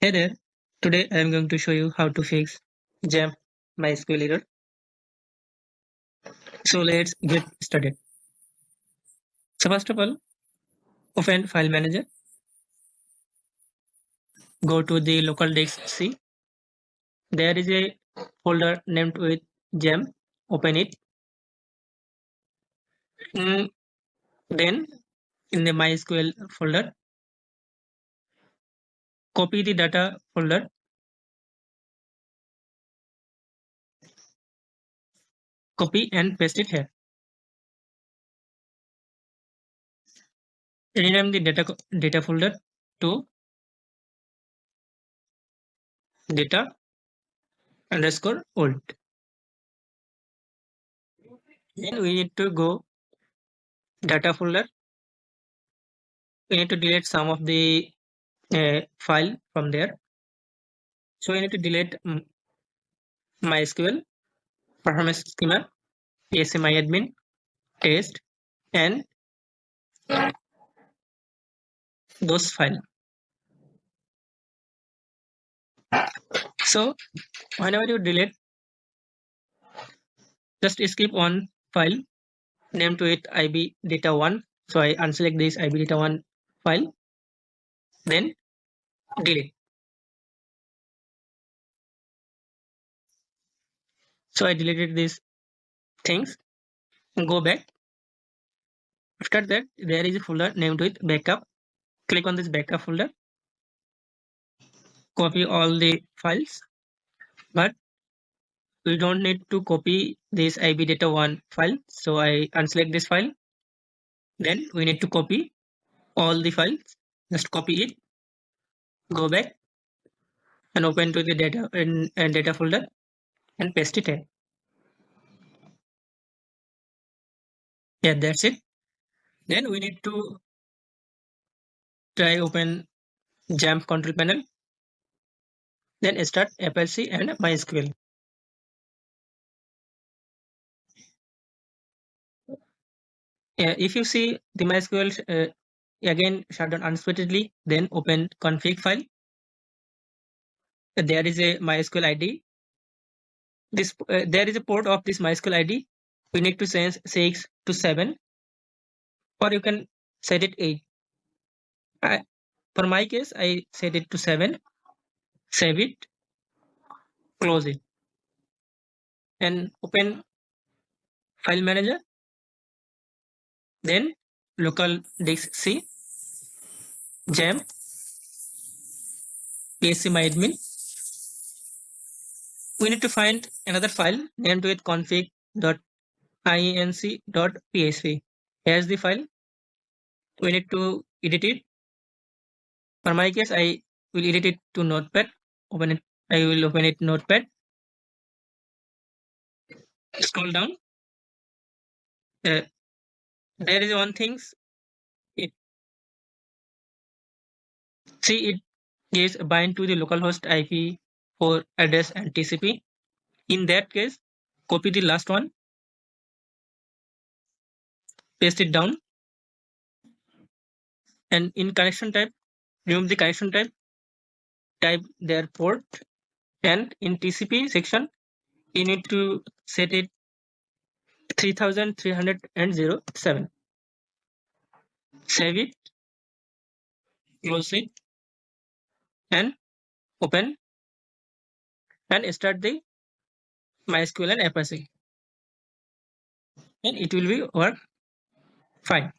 Hey there, today I am going to show you how to fix XAMPP MySQL error. So let's get started. So first of all, open File Manager, go to the local disk C. There is a folder named with XAMPP. Open it. Then in the MySQL folder, copy the data folder, copy and paste it here. Rename the data folder to data underscore old. Then we need to go data folder. We need to delete some of the file from there. So we need to delete MySQL, performance schema, ASMIadmin, test, and those files. So whenever you delete, just skip one file named to it IB data 1. So I unselect this IB data 1 file, then delete. So I deleted these things. Go back. After that, there is a folder named with backup. Click on this backup folder. Copy all the files, but we don't need to copy this IB data 1 file. So I unselect this file. Then we need to copy all the files. Just copy it, go back and open to the data in data folder and paste it in. Yeah, that's it. Then we need to try open XAMPP control panel. Then start Apache and MySQL. If you see the MySQL again shut down unexpectedly, then open config file. There is a MySQL ID. This there is a port of this MySQL ID. We need to change 6 to 7, or you can set it 8. For my case, I set it to 7. Save it, close it, and open File Manager. Then local disk C, XAMPP, ASMIadmin. We need to find another file named with config.inc.php. Here's the file. We need to edit it. For my case, I will edit it to Notepad. Open it. I will open it Notepad. Scroll down. There is one thing. It gives bind to the localhost IP for address and TCP. In that case, copy the last one, paste it down, and in connection type, remove the connection type, type their port, and in TCP section, you need to set it 3307. Save it, close it, and open and start the MySQL and Apache, and it will be work fine.